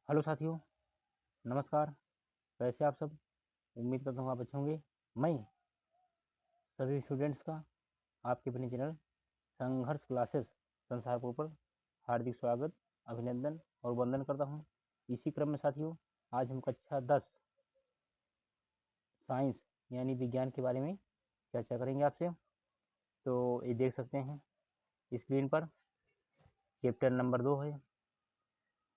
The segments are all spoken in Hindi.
हेलो साथियों, नमस्कार। कैसे आप सब? उम्मीद करता हूँ आप अच्छे होंगे। मैं सभी स्टूडेंट्स का आपके अपने चैनल संघर्ष क्लासेस संसारपुर पर हार्दिक स्वागत, अभिनंदन और वंदन करता हूँ। इसी क्रम में साथियों, आज हम कक्षा 10 साइंस यानी विज्ञान के बारे में चर्चा करेंगे आपसे। तो ये देख सकते हैं स्क्रीन पर चैप्टर नंबर 2 है।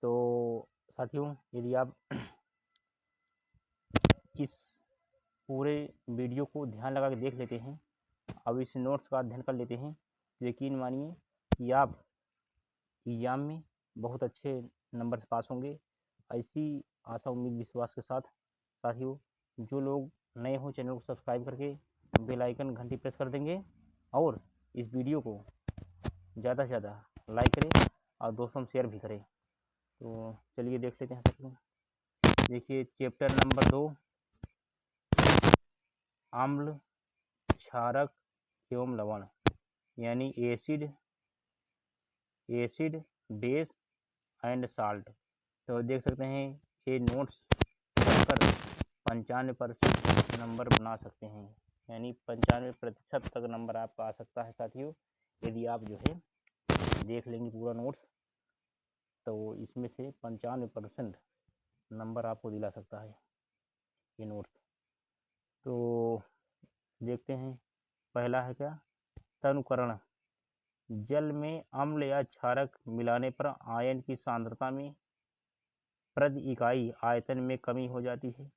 तो साथियों, यदि आप इस पूरे वीडियो को ध्यान लगा के देख लेते हैं, अब इस नोट्स का अध्ययन कर लेते हैं, तो यकीन मानिए कि आप एग्जाम में बहुत अच्छे नंबर से पास होंगे। ऐसी आशा उम्मीद विश्वास के साथ साथियों, जो लोग नए हो चैनल को सब्सक्राइब करके बेल आइकन घंटी प्रेस कर देंगे और इस वीडियो को ज़्यादा से ज़्यादा लाइक करें और दोस्तों में शेयर भी करें। तो चलिए देख लेते हैं साथियों। देखिए चैप्टर नंबर 2, अम्ल, क्षारक एवं लवण यानी एसिड बेस एंड साल्ट। तो देख सकते हैं ये नोट्स पढ़कर 95% नंबर बना सकते हैं, यानी 95% तक नंबर आपका आ सकता है साथियों, यदि आप जो है देख लेंगे पूरा नोट्स। तो इसमें से 95% नंबर आपको दिला सकता है ये नोट्स। तो देखते हैं, पहला है क्या? तनुकरण। जल में अम्ल या क्षारक मिलाने पर आयन की सांद्रता में प्रति इकाई आयतन में कमी हो जाती है।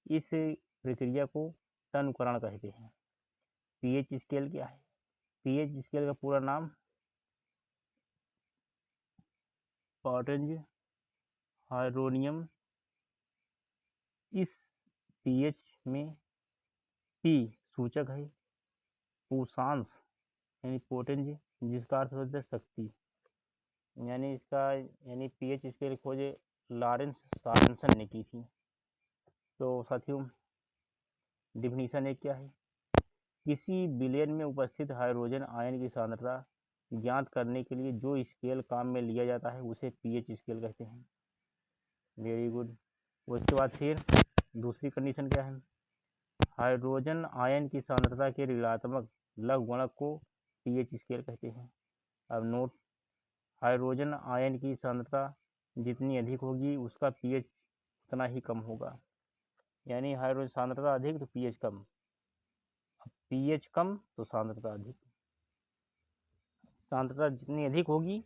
इस प्रक्रिया को तनुकरण कहते हैं। पीएच स्केल क्या है? पीएच स्केल का पूरा नाम पॉटेंज हाइड्रोनियम। इस पीएच में पी सूचक है, पूषांश यानी पोटेंज जिसका अर्थ होता है शक्ति, यानी इसका यानी पीएच स्केल खोजे लॉरेंस सॉरेनसन ने की थी। तो साथियों, डिफिनीशन एक क्या है? किसी विलयन में उपस्थित हाइड्रोजन आयन की सांद्रता ज्ञात करने के लिए जो स्केल काम में लिया जाता है उसे पीएच स्केल कहते हैं। Very good. उसके बाद फिर दूसरी कंडीशन क्या है? हाइड्रोजन आयन की सांद्रता के ऋणात्मक लघुगणक को पीएच स्केल कहते हैं। अब नोट, हाइड्रोजन आयन की सांद्रता जितनी अधिक होगी उसका पीएच उतना ही कम होगा, यानी हाइड्रोजन सांद्रता अधिक तो पीएच कम, पीएच कम तो सांद्रता अधिक। सांद्रता जितनी अधिक होगी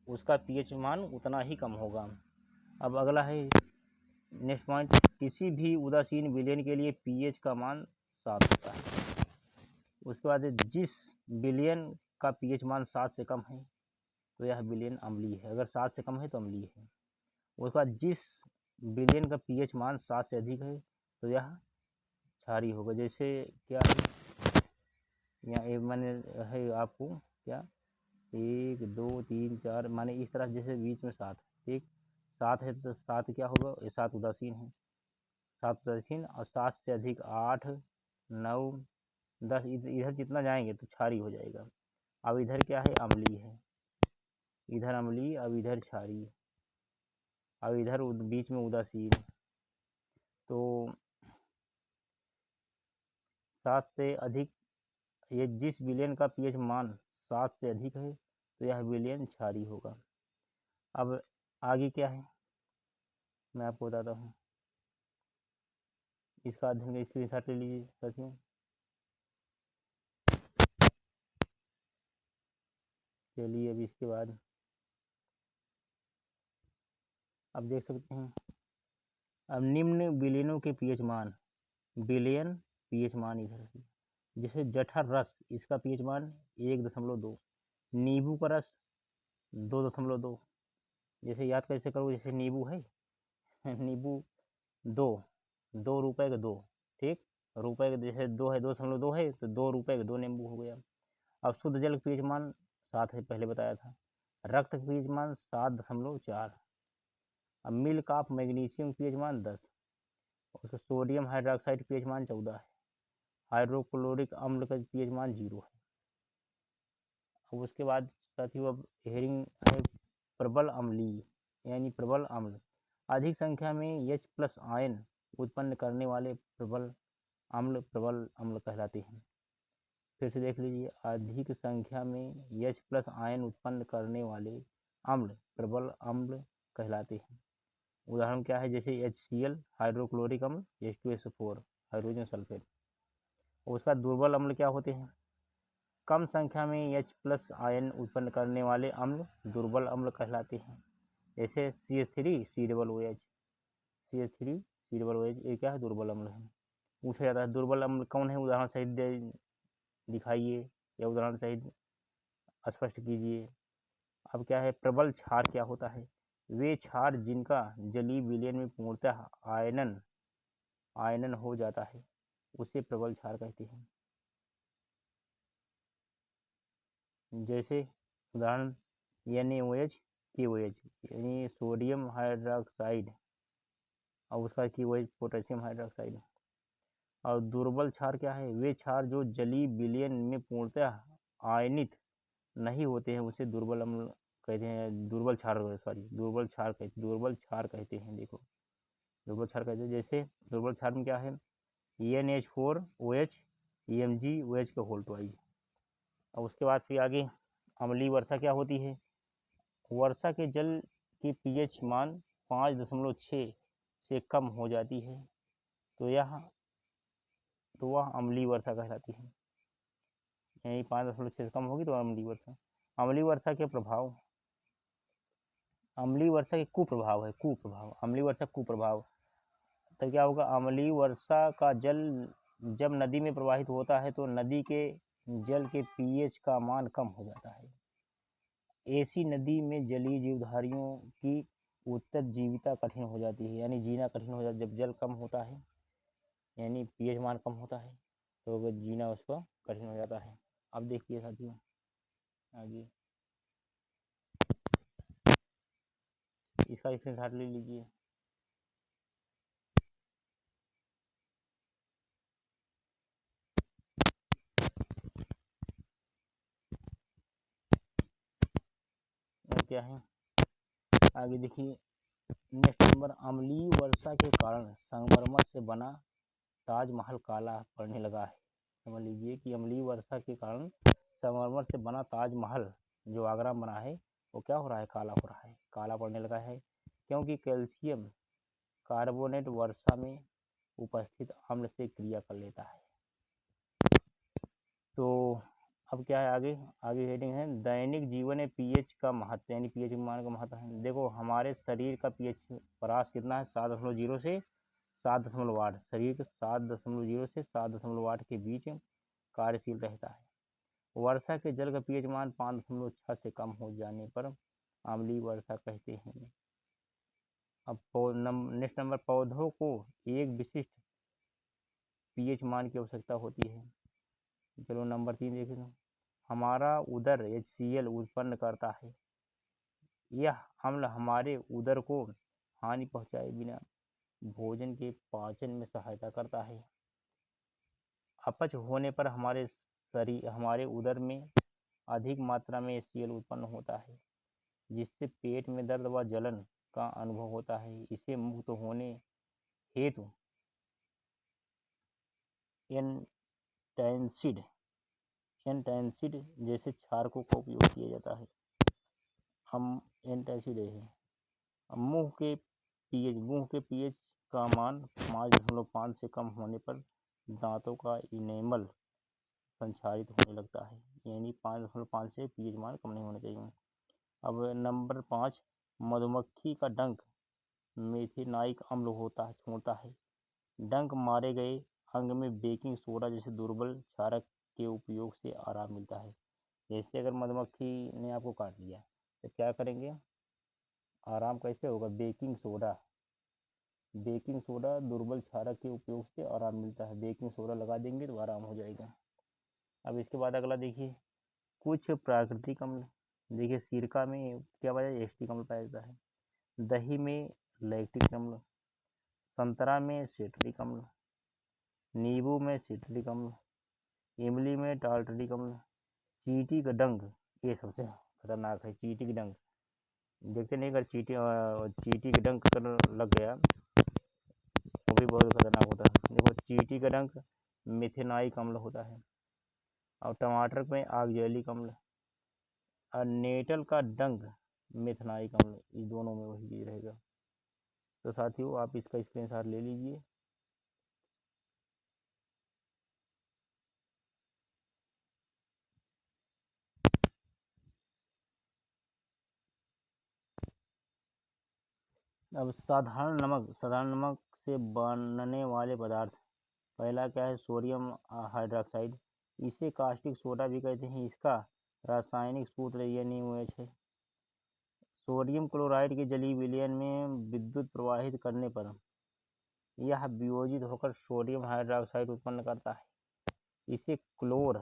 उसका पीएच मान उतना ही कम होगा। अब अगला है नेक्स्ट पॉइंट, किसी भी उदासीन विलयन के लिए पीएच का मान 7 होता है। उसके बाद जिस विलयन का पीएच मान 7 से कम है तो यह विलयन अम्लीय है। अगर 7 से कम है तो अम्लीय है। उसके बाद जिस विलयन का पीएच मान 7 से अधिक है तो यह क्षारीय होगा। जैसे क्या है यहाँ मैंने है आपको क्या 1 2 3 4 माने इस तरह, जैसे बीच में 7, ठीक 7 है तो 7 क्या होगा? ये 7 उदासीन है, 7 उदासीन, और 7 से अधिक 8 9 10 इधर जितना जाएंगे तो क्षारीय हो जाएगा। अब इधर क्या है? अम्लीय है, इधर अम्लीय, अब इधर क्षारीय, अब इधर बीच में उदासीन। तो 7 से अधिक, ये जिस विलयन का पीएच मान 7 से अधिक है तो यह विलयन क्षारीय होगा। अब आगे क्या है मैं आपको बताता हूँ, इसका अध्ययन स्क्रीनशॉट ले लीजिए साथियों। चलिए अब इसके बाद अब देख सकते हैं, अब निम्न विलयनों के पीएच मान, विलयन पीएच मान इधर, जैसे जठर रस, इसका पीएच मान 1.2, नींबू का रस 2.2। जैसे याद कैसे करो, जैसे नींबू है नींबू 2 रुपए का 2, ठीक, रुपए का जैसे 2 है, 2.2 है तो 2 रुपए का 2 नींबू हो गया। अब शुद्ध जल पीएच मान 7 है, पहले बताया था। रक्त पीएच मान 7.4। अब मिल्क ऑफ मैग्नीशियम पीएच मान 10। उसका सोडियम हाइड्रोक्साइड पीएच मान 14 है। हाइड्रोक्लोरिक अम्ल का पीएच मान 0 है। अब उसके बाद साथियों, अब हेरिंग है प्रबल अम्लीय यानी प्रबल अम्ल। अधिक संख्या में H+ आयन उत्पन्न करने वाले प्रबल अम्ल कहलाते हैं। फिर से देख लीजिए, अधिक संख्या में H+ आयन उत्पन्न करने वाले अम्ल प्रबल अम्ल कहलाते हैं। उदाहरण क्या है, जैसे HCl हाइड्रोक्लोरिक अम्ल, H2SO4 हाइड्रोजन सल्फेट। उसका दुर्बल अम्ल क्या होते हैं, कम संख्या में H+ आयन उत्पन्न करने वाले अम्ल दुर्बल अम्ल कहलाते हैं। जैसे CH3COOH, CH3COOH ये क्या है, दुर्बल अम्ल है। पूछा जाता है दुर्बल अम्ल कौन है, उदाहरण सहित दिखाइए या उदाहरण सहित स्पष्ट कीजिए। अब क्या है, प्रबल क्षार क्या होता है, वे क्षार जिनका जलीय विलयन में पूर्णतः आयनन हो जाता है उसे प्रबल क्षार कहते हैं। जैसे उदाहरण NaOH KOH यानी सोडियम हाइड्रोक्साइड और उसका KOH पोटेशियम हाइड्रोक्साइड। और दुर्बल क्षार क्या है, वे क्षार जो जलीय विलयन में पूर्णतः आयनित नहीं होते हैं उसे दुर्बल अम्ल कहते हैं, दुर्बल क्षार कहते हैं। देखो दुर्बल क्षार कहते हैं। जैसे दुर्बल क्षार में क्या है, NH4OH EmgOH का होल ट्वाइज। और उसके बाद फिर आगे अम्लीय वर्षा क्या होती है, वर्षा के जल की pH मान 5.6 से कम हो जाती है तो वह अम्लीय वर्षा कहलाती है। यानी 5.6 से कम होगी तो अम्लीय वर्षा। अम्लीय वर्षा के प्रभाव, अम्लीय वर्षा के कुप्रभाव है, अम्लीय वर्षा कुप्रभाव। तो क्या होगा, अम्लीय वर्षा का जल जब नदी में प्रवाहित होता है तो नदी के जल के pH का मान कम हो जाता है। ऐसी नदी में जलीय जीवधारियों की उत्तरजीविता कठिन हो जाती है, यानी जीना कठिन हो जाता है। जब जल कम होता है यानी pH मान कम होता है तो जीना उसका कठिन हो जाता है। अब देखिए साथियों आगे, इसका स्क्रीनशॉट ले लीजिए। और क्या है आगे देखिए, नेक्स्ट नंबर, अम्लीय वर्षा के कारण संगमरमर से बना ताजमहल काला पड़ने लगा है। समझ लीजिए कि अम्लीय वर्षा के कारण संगमरमर से बना ताजमहल जो आगरा में बना है वो क्या हो रहा है, काला हो रहा है, काला पड़ने लगा है, क्योंकि कैल्शियम कार्बोनेट वर्षा में उपस्थित अम्ल से क्रिया कर लेता है। तो अब क्या है आगे हेडिंग है, दैनिक जीवन में pH का महत्व, यानी pH मान का महत्व है। देखो हमारे शरीर का pH परास कितना है, 7.0 से 7.8, शरीर के 7.0 से 7.8 के बीच कार्यशील रहता है। वर्षा के जल का pH मान 5.6 से कम हो जाने पर अम्लीय वर्षा कहते हैं। अब नेक्स्ट नंबर, पौधों को एक विशिष्ट pH मान की आवश्यकता होती है। चलो नंबर 3 देखें, हमारा उदर HCl उत्पन्न करता है। यह अम्ल हमारे उदर को हानि पहुंचाए बिना भोजन के पाचन में सहायता करता है। अपच होने पर हमारे उदर में अधिक मात्रा में HCl उत्पन्न होता है, जिससे पेट में दर्द व जलन का अनुभव होता है। इसे मुक्त होने हेतु एंटासिड जैसे क्षारकों का उपयोग किया जाता है। एंटासिड है। मुंह के pH का मान 5.5 से कम होने पर दांतों का इनेमल संक्षारित होने लगता है, यानी 5.5 से pH मान कम नहीं होना चाहिए। अब नंबर 5, मधुमक्खी का डंक मेथेनाइक अम्ल छोड़ता है। डंक मारे गए अंग में बेकिंग सोडा जैसे दुर्बल क्षारक के उपयोग से आराम मिलता है। जैसे अगर मधुमक्खी ने आपको काट लिया तो क्या करेंगे, आराम कैसे होगा, बेकिंग सोडा दुर्बल क्षारक के उपयोग से आराम मिलता है, बेकिंग सोडा लगा देंगे तो आराम हो जाएगा। अब इसके बाद अगला देखिए, कुछ प्राकृतिक अम्ल। देखिए सिरका में क्या पाया जाता है, एसिटिक अम्ल पाया जाता है। दही में लैक्टिक अम्ल, संतरा में सिट्रिक अम्ल, नींबू में सिट्रिक अम्ल, इमली में टार्टरिक अम्ल, चींटी का डंक ये सबसे खतरनाक है, चींटी की डंक देखते नहीं, अगर चींटी का डंक अगर लग गया वो भी बहुत खतरनाक होता है। देखो, चींटी का डंक मिथेनाइक अम्ल होता है, और टमाटर में ऑक्जेलिक अम्ल, और नेटल का डंक मिथेनाइक अम्ल, इस दोनों में वही चीज़ रहेगा। तो साथियों, आप इसका स्क्रीनशॉट ले लीजिए। अब साधारण नमक से बनने वाले पदार्थ, पहला क्या है, सोडियम हाइड्रोक्साइड, इसे कास्टिक सोडा भी कहते हैं। इसका रासायनिक सूत्र NaOH है। सोडियम क्लोराइड के जलीय विलयन में विद्युत प्रवाहित करने पर यह वियोजित होकर सोडियम हाइड्रोक्साइड उत्पन्न करता है। इसे क्लोर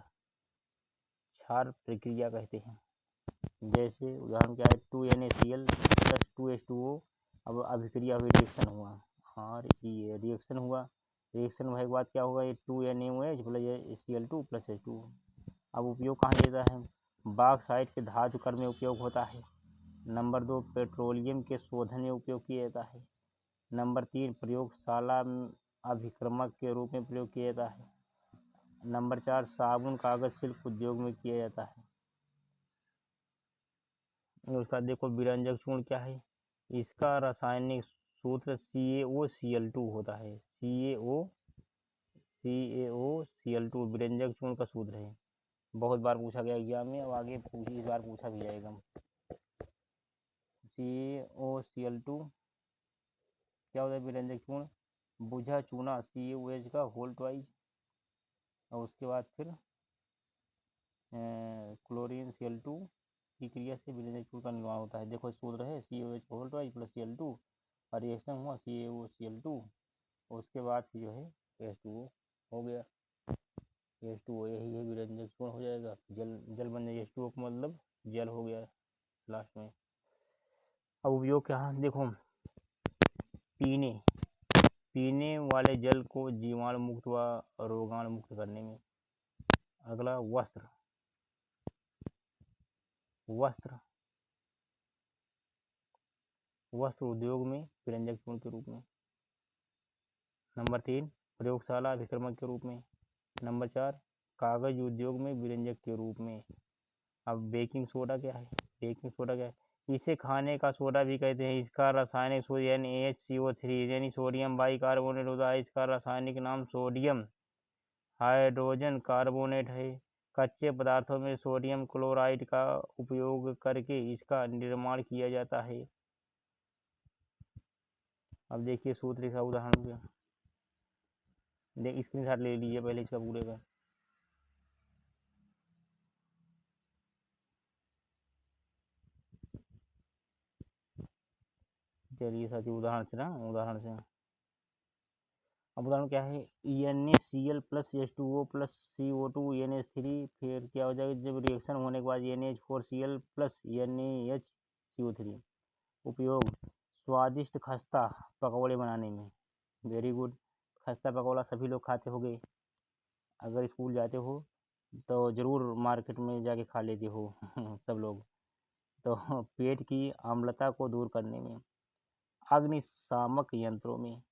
क्षार प्रक्रिया कहते हैं। जैसे उदाहरण क्या है, 2NaCl + 2H2O। अब अभिक्रिया हुई, रिएक्शन हुआ, और ये रिएक्शन हुआ, रिएक्शन होने के बाद क्या होगा, ये 2NaOH + Cl2 + H2O। अब उपयोग कहाँ देता है, बॉक्साइट के धातु कर्म में उपयोग होता है। नंबर 2, पेट्रोलियम के शोधन में उपयोग किया जाता है। नंबर 3, प्रयोगशाला अभिक्रमक के रूप में प्रयोग किया जाता है। नंबर 4, साबुन कागज शिल्प उद्योग में किया जाता है। उसका देखो, विरंजक चूर्ण क्या है, इसका रासायनिक सूत्र CaOCl2 होता है। CaOCl2 विरंजक चूर्ण का सूत्र है। बहुत बार पूछा गया एग्जाम में, अब आगे इस बार पूछा भी जाएगा। CaOCl2 क्या होता है, विरंजक चूर्ण, बुझा चूना CaOH का होल ट्वाइज, और उसके बाद फिर क्लोरीन Cl2 की क्रिया से विरंजक चूर्ण का निर्माण होता है। देखो, सूत्र है CaOH होल ट्वाइज + Cl2, और रिएक्शन हुआ CaOCl2, उसके बाद जो है H2O हो गया। H2O यही है, विरंजक चूर्ण हो जाएगा, जल बन जाएगा। H2O का मतलब जल हो गया लास्ट में। अब उपयोग क्या है, देखो, पीने वाले जल को जीवाणु मुक्त व रोगाणु मुक्त करने में। अगला, वस्त्र उद्योग में विरंजक चूर्ण के रूप में। नंबर 3, प्रयोगशाला अभिक्रमक के रूप में। नंबर 4, कागज उद्योग में विरंजक के रूप में। अब बेकिंग सोडा क्या है, इसे खाने का सोडा भी कहते हैं। इसका रासायनिक सूत्र NaHCO3 यानी सोडियम बाइकार्बोनेट होता है। इसका रासायनिक नाम सोडियम हाइड्रोजन कार्बोनेट है। कच्चे पदार्थों में सोडियम क्लोराइड का उपयोग करके इसका निर्माण किया जाता है। अब देखिए सूत्र का उदाहरण, स्क्रीनशॉट ले लीजिए पहले इसका पूरे का। चलिए साथी, उदाहरण से अब उदाहरण क्या है, NaCl + H2O + CO2 NH3, फिर क्या हो जाएगा, जब रिएक्शन होने के बाद NH4Cl + NaHCO3। उपयोग, स्वादिष्ट खस्ता पकौड़े बनाने में। वेरी गुड, खस्ता पकौड़ा सभी लोग खाते होंगे, अगर स्कूल जाते हो तो ज़रूर मार्केट में जाके खा लेते हो सब लोग। तो पेट की अम्लता को दूर करने में, अग्निशामक यंत्रों में,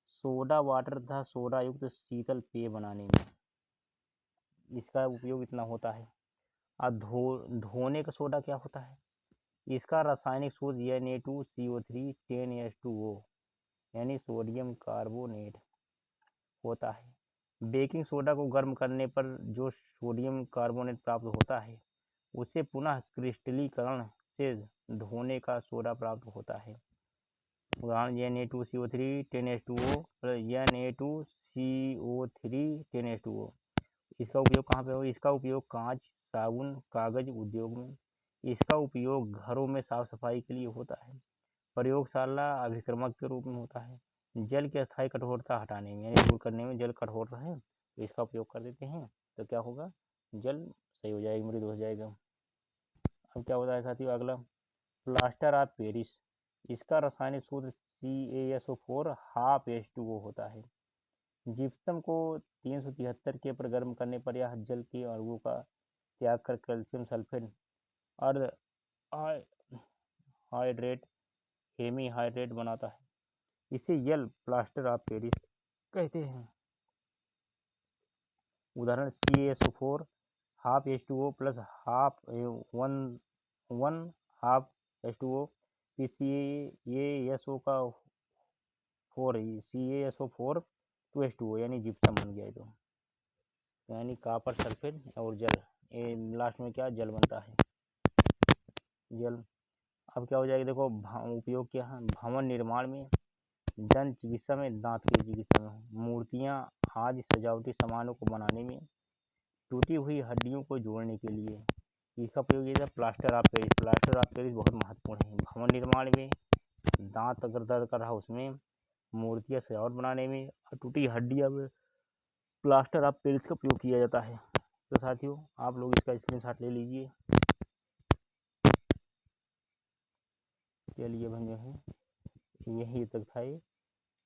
सोडा वाटर तथा सोडा युक्त शीतल पेय बनाने में इसका उपयोग इतना होता है। अब धोने का सोडा क्या होता है, इसका रासायनिक सूत्र Na2CO3 10H2O यानी सोडियम कार्बोनेट होता है। बेकिंग सोडा को गर्म करने पर जो सोडियम कार्बोनेट प्राप्त होता है उसे पुनः क्रिस्टलीकरण से धोने का सोडा प्राप्त होता है। उदाहरण, Na2CO3 10H2O Na2CO3 10H2O। इसका उपयोग कहाँ पे हो, इसका उपयोग कांच, साबुन, कागज उद्योग में। इसका उपयोग घरों में साफ सफाई के लिए होता है। प्रयोगशाला अभिक्रमक के रूप में होता है। जल की अस्थायी कठोरता हटाने में, यानी दूर करने में, जल कठोर है तो इसका उपयोग कर देते हैं, तो क्या होगा, जल सही हो जाएगा, मृदु हो जाएगा। अब क्या होता है साथियों, अगला, प्लास्टर ऑफ पेरिस, इसका रासायनिक सूत्र CaSO4 ½ H2O होता है। जिप्सम को 373 के पर गर्म करने पर यह जल के अणुओं का त्याग कर कैल्शियम सल्फेट अर्ध हाइड्रेट हेमी हाइड्रेट बनाता है। इसे यल प्लास्टर ऑफ पेरिस कहते हैं। उदाहरण CaSO4 half H2O plus half 1 half H2O, CaSO का 4 CaSO4 2H2O यानी जिप्सम बन गया। तो यानी कॉपर सल्फेट और जल, ये लास्ट में क्या जल बनता है, जल। अब क्या हो जाएगा, देखो उपयोग क्या है, भवन निर्माण में, दंत चिकित्सा में, दांत की चिकित्सा में, मूर्तियाँ आदि सजावटी सामानों को बनाने में, टूटी हुई हड्डियों को जोड़ने के लिए। इसका प्रयोग ये था plaster of Paris. Plaster of Paris बहुत महत्वपूर्ण है भवन निर्माण में, दांत अगर दर्द कर रहा उसमें, मूर्तियाँ सजावट बनाने में, और टूटी हड्डियाँ में प्लास्टर ऑफ पेरिस का प्रयोग किया जाता है। तो साथियों आप लोग इसका स्क्रीनशॉट ले लीजिए। चलिए भाई, जो है यही तक था ये।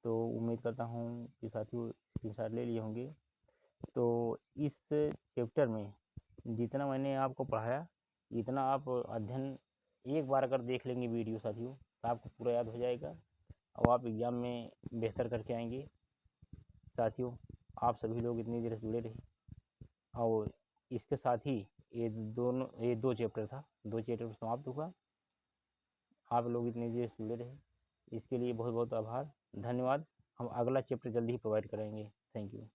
तो उम्मीद करता हूँ कि साथियों स्क्रीनशॉट ले लिए होंगे। तो इस चैप्टर में जितना मैंने आपको पढ़ाया, इतना आप अध्ययन एक बार अगर देख लेंगे वीडियो साथियों, तो आपको पूरा याद हो जाएगा और आप एग्ज़ाम में बेहतर करके आएंगे। साथियों आप सभी लोग इतनी देर से जुड़े रहे, और इसके साथ ही ये 2 चैप्टर था, 2 चैप्टर समाप्त हुआ। आप लोग इतनी देर से जुड़े रहे, इसके लिए बहुत बहुत आभार, धन्यवाद। हम अगला चैप्टर जल्दी ही प्रोवाइड करेंगे। Thank you.